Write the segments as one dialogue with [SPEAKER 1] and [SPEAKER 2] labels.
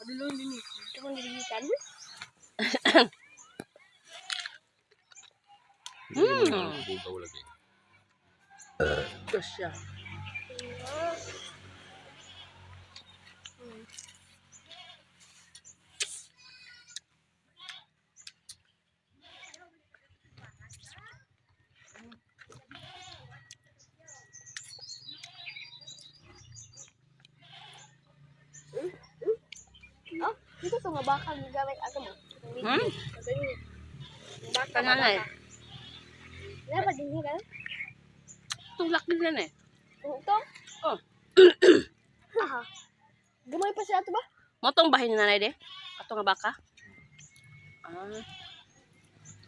[SPEAKER 1] Padulong din eh. Ito kong diligitan.
[SPEAKER 2] Bugaw lagi.
[SPEAKER 3] Ito siya.
[SPEAKER 1] Oh, dito ito nga bakal gamit ako mo. Baka
[SPEAKER 3] Kananay.
[SPEAKER 1] Wala ba din nila?
[SPEAKER 3] Tulak din yan eh.
[SPEAKER 1] Ito?
[SPEAKER 3] Oh.
[SPEAKER 1] Aha. Gamay pa siya ito ba?
[SPEAKER 3] Motong bahay ni nanay de? Ato nga baka? Ah.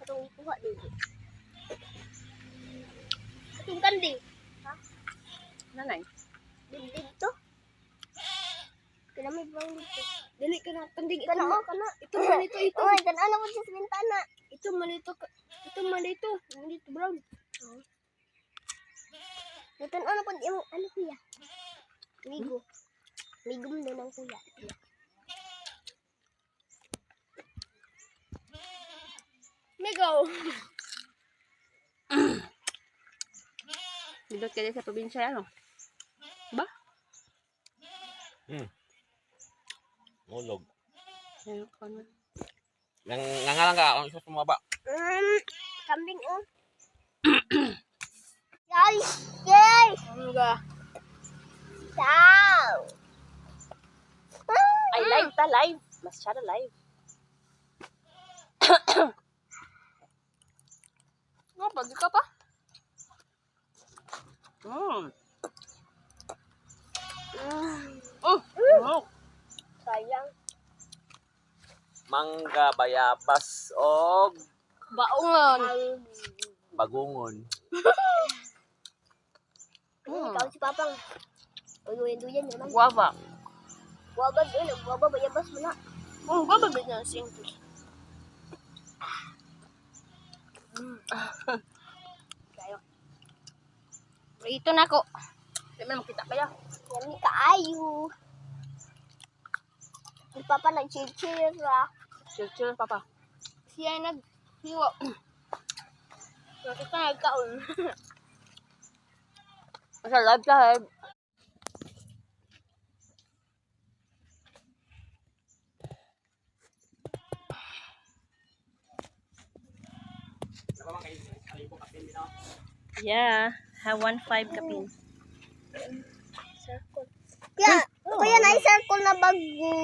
[SPEAKER 1] Katong kuha dito. Katong kanding. Ha?
[SPEAKER 3] Nanay.
[SPEAKER 1] Dibdib to? Kinamay ba dito? Dali ka na. Kanding ito. Kana o, kana. Ito malito ito. Oy, kana na mo sa bintana. Ito malito. Ito malito. Malito brown. Ito ano po yung ano kuya? Migo. Migo mo ng kuya. Migo.
[SPEAKER 3] Dito kayo sa probinsya ano? Ba?
[SPEAKER 2] Mulog.
[SPEAKER 3] Ayun ko na.
[SPEAKER 2] Nangalang ka, ang isa sumaba.
[SPEAKER 1] Kambing oh. Guys, yay!
[SPEAKER 3] Ano ga?
[SPEAKER 1] Ciao.
[SPEAKER 3] Ay, live ta, live. Masyado live. Nga, pwede ka pa? Oh, oh.
[SPEAKER 1] Sayang.
[SPEAKER 2] Mangga, bayabas, og
[SPEAKER 3] Baongon.
[SPEAKER 2] bagungon.
[SPEAKER 1] Ikaw si Papang. Uy-uy-duyan naman.
[SPEAKER 3] Guava.
[SPEAKER 1] Wabag yun. Wabag bayabas mo na.
[SPEAKER 3] Oh, guava ba niya simple? Kayo. Ito na ako. Hindi mo makita kaya.
[SPEAKER 1] Yan ni kaayo. Si Papa nag-chill-chill.
[SPEAKER 3] Chill-chill, papa.
[SPEAKER 1] Siya nag-hiwa. Bakit ka nagkaon?
[SPEAKER 3] Masa live ka, live. Yeah, have 1.5 kapin.
[SPEAKER 1] Circle. Kaya, kaya na-circle na bago.